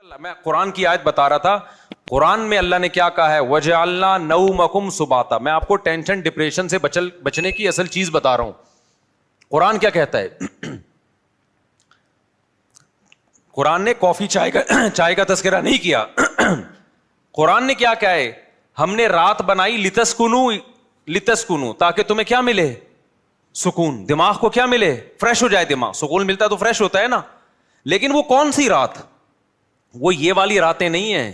میں قرآن کی آیت بتا رہا تھا. قرآن میں اللہ نے کیا کہا ہے؟ وَجَعَلْنَا نَوْمَكُمْ سُبَاتًا. میں آپ کو ٹینشن ڈپریشن سے بچنے کی اصل چیز بتا رہا ہوں. قرآن کیا کہتا ہے؟ قرآن نے کافی چائے کا تذکرہ نہیں کیا. قرآن نے کیا کہا ہے؟ ہم نے رات بنائی لتسکنو تاکہ تمہیں کیا ملے؟ سکون. دماغ کو کیا ملے؟ فریش ہو جائے دماغ. سکون ملتا ہے تو فریش ہوتا ہے نا. لیکن وہ کون سی رات؟ وہ یہ والی راتیں نہیں ہیں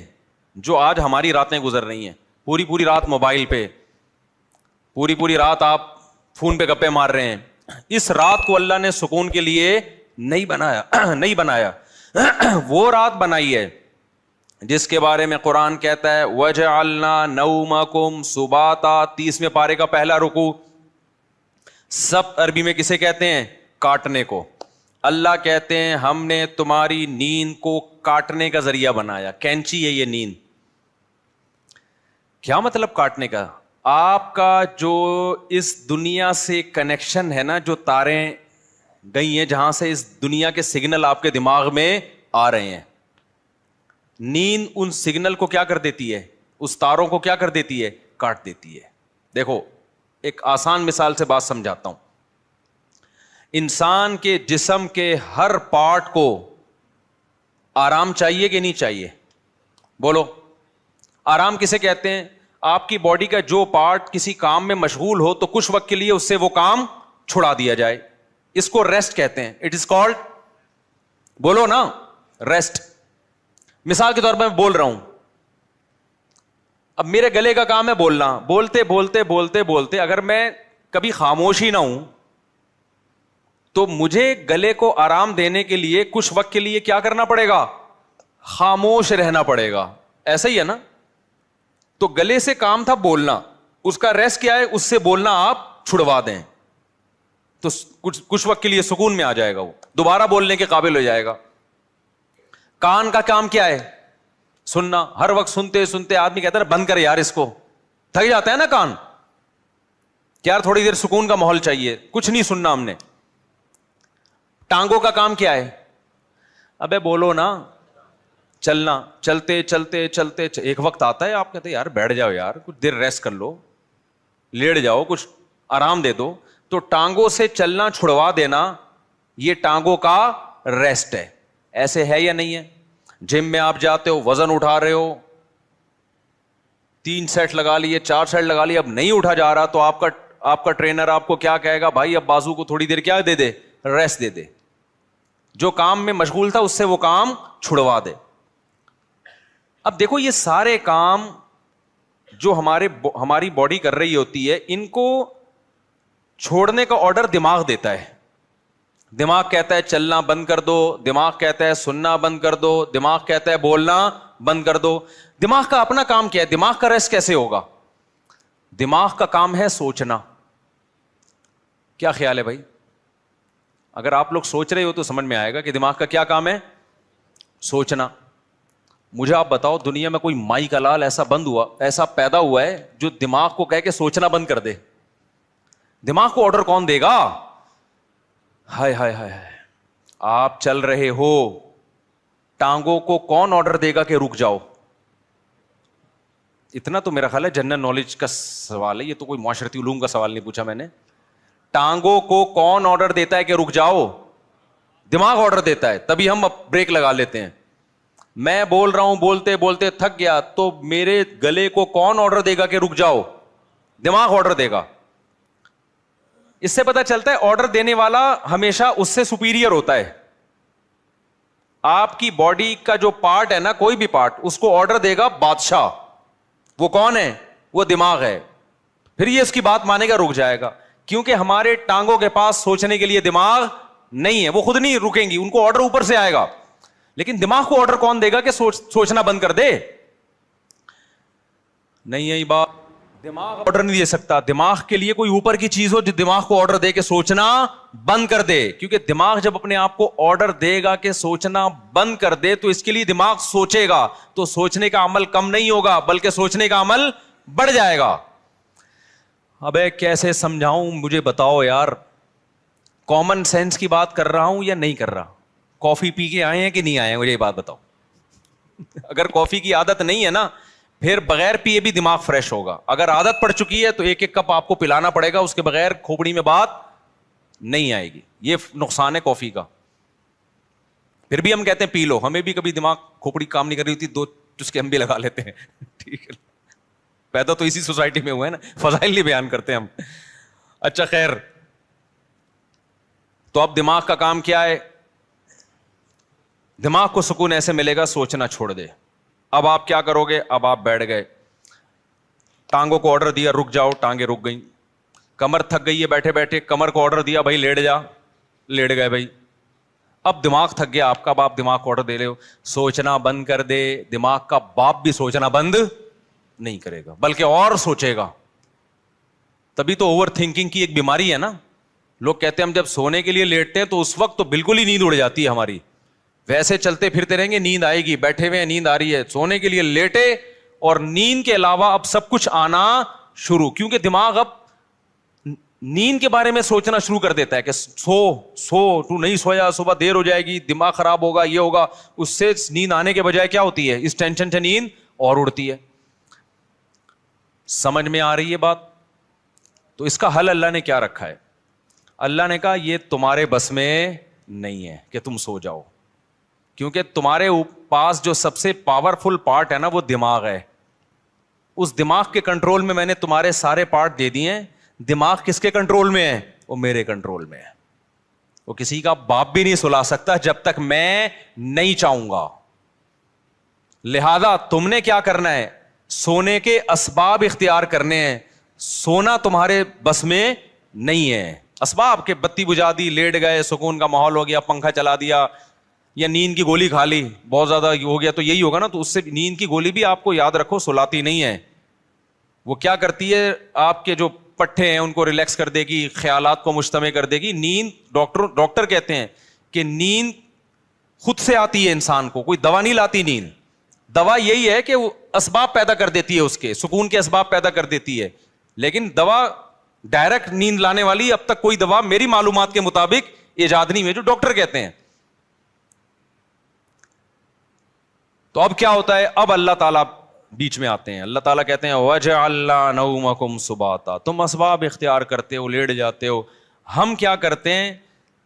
جو آج ہماری راتیں گزر رہی ہیں. پوری رات موبائل پہ, پوری رات آپ فون پہ گپے مار رہے ہیں. اس رات کو اللہ نے سکون کے لیے نہیں بنایا. وہ رات بنائی ہے جس کے بارے میں قرآن کہتا ہے وَجَعَلْنَا نَوْمَكُمْ سُبَاتًا. 30ویں پارے کا پہلا رکوع. سب عربی میں کسے کہتے ہیں؟ کاٹنے کو. اللہ کہتے ہیں ہم نے تمہاری نیند کو کاٹنے کا ذریعہ بنایا. کینچی ہے یہ نیند. کیا مطلب کاٹنے کا؟ آپ کا جو اس دنیا سے کنیکشن ہے نا, جو تاریں گئی ہیں جہاں سے اس دنیا کے سگنل آپ کے دماغ میں آ رہے ہیں, نیند ان سگنل کو کیا کر دیتی ہے؟ اس تاروں کو کیا کر دیتی ہے؟ کاٹ دیتی ہے. دیکھو ایک آسان مثال سے بات سمجھاتا ہوں. انسان کے جسم کے ہر پارٹ کو آرام چاہیے کہ نہیں چاہیے؟ بولو. آرام کسے کہتے ہیں؟ آپ کی باڈی کا جو پارٹ کسی کام میں مشغول ہو تو کچھ وقت کے لیے اس سے وہ کام چھڑا دیا جائے, اس کو ریسٹ کہتے ہیں. اٹ از کالڈ, بولو نا, ریسٹ. مثال کے طور پر میں بول رہا ہوں, اب میرے گلے کا کام ہے بولنا. بولتے اگر میں کبھی خاموش ہی نہ ہوں تو مجھے گلے کو آرام دینے کے لیے کچھ وقت کے لیے کیا کرنا پڑے گا؟ خاموش رہنا پڑے گا. ایسا ہی ہے نا. تو گلے سے کام تھا بولنا, اس کا ریسٹ کیا ہے؟ اس سے بولنا آپ چھڑوا دیں تو کچھ وقت کے لیے سکون میں آ جائے گا, وہ دوبارہ بولنے کے قابل ہو جائے گا. کان کا کام کیا ہے؟ سننا. ہر وقت سنتے آدمی کہتا ہے بند کر یار اس کو, تھک جاتا ہے نا کان کہ یار تھوڑی دیر سکون کا ماحول چاہیے, کچھ نہیں سننا ہم نے. ٹانگوں کا کام کیا ہے؟ ابے بولو نا, چلنا. چلتے ایک وقت آتا ہے آپ کہتے ہیں یار بیٹھ جاؤ یار, کچھ دیر ریسٹ کر لو, لیٹ جاؤ, کچھ آرام دے دو. تو ٹانگوں سے چلنا چھڑوا دینا یہ ٹانگوں کا ریسٹ ہے. ایسے ہے یا نہیں ہے؟ جم میں آپ جاتے ہو, وزن اٹھا رہے ہو, 3 سیٹ لگا لیے, 4 سیٹ لگا لیے, اب نہیں اٹھا جا رہا تو آپ کا ٹرینر آپ کو کیا کہے گا؟ بھائی اب بازو کو تھوڑی دیر کیا دے دے؟ ریسٹ دے دے. جو کام میں مشغول تھا اس سے وہ کام چھڑوا دے. اب دیکھو یہ سارے کام جو ہماری باڈی کر رہی ہوتی ہے, ان کو چھوڑنے کا آرڈر دماغ دیتا ہے. دماغ کہتا ہے چلنا بند کر دو, دماغ کہتا ہے سننا بند کر دو, دماغ کہتا ہے بولنا بند کر دو. دماغ کا اپنا کام کیا ہے؟ دماغ کا ریسٹ کیسے ہوگا؟ دماغ کا کام ہے سوچنا. کیا خیال ہے بھائی؟ اگر آپ لوگ سوچ رہے ہو تو سمجھ میں آئے گا کہ دماغ کا کیا کام ہے؟ سوچنا. مجھے آپ بتاؤ دنیا میں کوئی مائی کا لال ایسا پیدا ہوا ہے جو دماغ کو کہے کہ سوچنا بند کر دے؟ دماغ کو آرڈر کون دے گا؟ ہائے آپ چل رہے ہو, ٹانگوں کو کون آرڈر دے گا کہ رک جاؤ؟ اتنا تو میرا خیال ہے جنرل نالج کا سوال ہے, یہ تو کوئی معاشرتی علوم کا سوال نہیں پوچھا میں نے. ٹانگوں کو کون آرڈر دیتا ہے کہ رک جاؤ؟ دماغ آرڈر دیتا ہے, تبھی ہم بریک لگا لیتے ہیں. میں بول رہا ہوں بولتے تھک گیا تو میرے گلے کو کون آرڈر دے گا کہ رک جاؤ؟ دماغ آرڈر دے گا. اس سے پتا چلتا ہے آرڈر دینے والا ہمیشہ اس سے سپیریئر ہوتا ہے. آپ کی باڈی کا جو پارٹ ہے نا, کوئی بھی پارٹ, اس کو آرڈر دے گا بادشاہ. وہ کون ہے؟ وہ دماغ ہے. پھر یہ اس کی بات مانے گا, رک جائے گا. کیونکہ ہمارے ٹانگوں کے پاس سوچنے کے لیے دماغ نہیں ہے, وہ خود نہیں رکیں گی, ان کو آرڈر اوپر سے آئے گا. لیکن دماغ کو آرڈر کون دے گا کہ سوچنا بند کر دے؟ نہیں یہی بات, دماغ آرڈر نہیں دے سکتا. دماغ کے لیے کوئی اوپر کی چیز ہو جو دماغ کو آرڈر دے کہ سوچنا بند کر دے. کیونکہ دماغ جب اپنے آپ کو آرڈر دے گا کہ سوچنا بند کر دے تو اس کے لیے دماغ سوچے گا, تو سوچنے کا عمل کم نہیں ہوگا بلکہ سوچنے کا عمل بڑھ جائے گا. ابے کیسے سمجھاؤں مجھے بتاؤ یار, کامن سینس کی بات کر رہا ہوں یا نہیں کر رہا؟ کافی پی کے آئے ہیں کہ نہیں آئے ہیں؟ مجھے یہ بات بتاؤ. اگر کافی کی عادت نہیں ہے نا, پھر بغیر پیے بھی دماغ فریش ہوگا. اگر عادت پڑ چکی ہے تو ایک ایک کپ آپ کو پلانا پڑے گا, اس کے بغیر کھوپڑی میں بات نہیں آئے گی. یہ نقصان ہے کافی کا. پھر بھی ہم کہتے ہیں پی لو, ہمیں بھی کبھی دماغ کھوپڑی کام نہیں کر رہی ہوتی, 2 چسکے ہم بھی لگا لیتے ہیں. ٹھیک ہے, پیدا تو اسی سوسائٹی میں ہوئے ہیں نا, فضائل نہیں بیان کرتے ہم. اچھا خیر, تو اب دماغ کا کام کیا ہے؟ دماغ کو سکون ایسے ملے گا, سوچنا چھوڑ دے. اب آپ کیا کرو گے؟ اب آپ بیٹھ گئے, ٹانگوں کو آرڈر دیا رک جاؤ, ٹانگیں رک گئیں. کمر تھک گئی ہے بیٹھے بیٹھے, کمر کو آرڈر دیا بھائی لیٹ جا, لیٹ گئے بھائی. اب دماغ تھک گیا آپ کا, اب آپ دماغ کو آرڈر دے رہے ہو سوچنا بند کر دے. دماغ کا باپ بھی سوچنا بند نہیں کرے گا, بلکہ اور سوچے گا. تبھی تو اوور تھنکنگ کی ایک بیماری ہے نا. لوگ کہتے ہیں ہم جب سونے کے لیے لیٹتے ہیں تو اس وقت تو بالکل ہی نیند اڑ جاتی ہے ہماری, ویسے چلتے پھرتے رہیں گے نیند آئے گی, بیٹھے ہوئے نیند آ رہی ہے, سونے کے لیے لیٹے اور نیند کے علاوہ اب سب کچھ آنا شروع, کیونکہ دماغ اب نیند کے بارے میں سوچنا شروع کر دیتا ہے کہ سو تو نہیں سویا, صبح دیر ہو جائے گی, دماغ خراب ہوگا, یہ ہوگا. اس سے نیند آنے کے بجائے کیا ہوتی ہے, اس ٹینشن سے نیند اور اڑتی ہے. سمجھ میں آ رہی ہے بات؟ تو اس کا حل اللہ نے کیا رکھا ہے؟ اللہ نے کہا یہ تمہارے بس میں نہیں ہے کہ تم سو جاؤ, کیونکہ تمہارے پاس جو سب سے پاورفل پارٹ ہے نا وہ دماغ ہے. اس دماغ کے کنٹرول میں نے تمہارے سارے پارٹ دے دیے ہیں. دماغ کس کے کنٹرول میں ہے؟ وہ میرے کنٹرول میں ہے. وہ کسی کا باپ بھی نہیں سلا سکتا جب تک میں نہیں چاہوں گا. لہذا تم نے کیا کرنا ہے؟ سونے کے اسباب اختیار کرنے ہیں. سونا تمہارے بس میں نہیں ہے. اسباب کے بتی بجھا دی, لیٹ گئے, سکون کا ماحول ہو گیا, پنکھا چلا دیا, یا نیند کی گولی کھا لی, بہت زیادہ ہو گیا تو یہی ہوگا نا. تو اس سے نیند کی گولی بھی آپ کو یاد رکھو سلاتی نہیں ہے. وہ کیا کرتی ہے, آپ کے جو پٹھے ہیں ان کو ریلیکس کر دے گی, خیالات کو مجتمع کر دے گی. نیند ڈاکٹر کہتے ہیں کہ نیند خود سے آتی ہے انسان کو, کوئی دوا نہیں لاتی نیند. دوا یہی ہے کہ وہ اسباب پیدا کر دیتی ہے, اس کے سکون کے اسباب پیدا کر دیتی ہے. لیکن دوا ڈائریکٹ نیند لانے والی اب تک کوئی دوا میری معلومات کے مطابق ایجاد نہیں ہوئی, جو ڈاکٹر کہتے ہیں. تو اب کیا ہوتا ہے؟ اب اللہ تعالیٰ بیچ میں آتے ہیں. اللہ تعالیٰ کہتے ہیں وَجَعَلْنَا نَوْمَكُمْ سُبَاتًا, تم اسباب اختیار کرتے ہو, لیٹ جاتے ہو. ہم کیا کرتے ہیں؟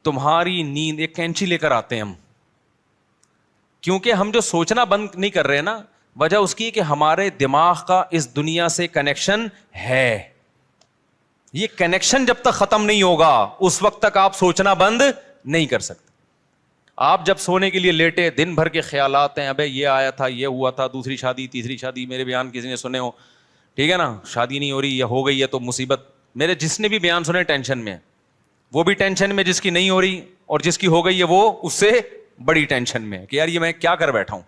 تمہاری نیند, ایک کینچی لے کر آتے ہیں ہم, کیونکہ ہم جو سوچنا بند نہیں کر رہے نا, وجہ اس کی کہ ہمارے دماغ کا اس دنیا سے کنیکشن ہے. یہ کنیکشن جب تک ختم نہیں ہوگا اس وقت تک آپ سوچنا بند نہیں کر سکتے. آپ جب سونے کے لیے لیٹے, دن بھر کے خیالات ہیں, ابے یہ آیا تھا, یہ ہوا تھا, دوسری شادی, تیسری شادی, میرے بیان کسی نے سنے ہو, ٹھیک ہے نا, شادی نہیں ہو رہی یا ہو گئی ہے تو مصیبت. میرے جس نے بھی بیان سنے ٹینشن میں, وہ بھی ٹینشن میں جس کی نہیں ہو رہی, اور جس کی ہو گئی ہے وہ اس سے بڑی ٹینشن میں کہ یار یہ میں کیا کر بیٹھا ہوں.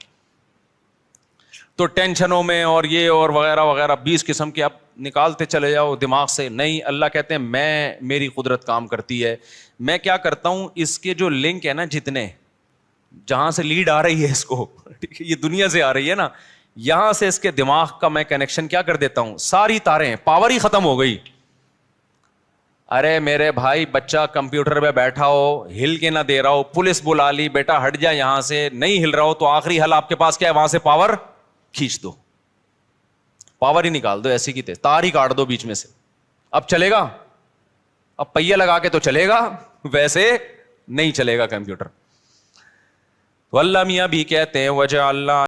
تو ٹینشنوں میں اور یہ اور وغیرہ وغیرہ 20 قسم کے آپ نکالتے چلے جاؤ دماغ سے. نہیں, اللہ کہتے ہیں میری قدرت کام کرتی ہے. میں کیا کرتا ہوں, اس کے جو لنک ہے نا, جتنے جہاں سے لیڈ آ رہی ہے اس کو, یہ دنیا سے آ رہی ہے نا, یہاں سے اس کے دماغ کا میں کنیکشن کیا کر دیتا ہوں, ساری تاریں, پاور ہی ختم ہو گئی. ارے میرے بھائی, بچہ کمپیوٹر پہ بیٹھا ہو, ہل کے نہ دے رہا ہو, پولیس بلا لی, بیٹا ہٹ جا یہاں سے, نہیں ہل رہا ہو, تو آخری حل آپ کے پاس کیا ہے, وہاں سے پاور کھینچ دو, پاور ہی نکال دو, ایسی کی تار ہی کاٹ دو بیچ میں سے. اب چلے گا؟ اب پہیہ لگا کے تو چلے گا, ویسے نہیں چلے گا کمپیوٹر. تو اللہ میاں بھی کہتے ہیں وجعلنا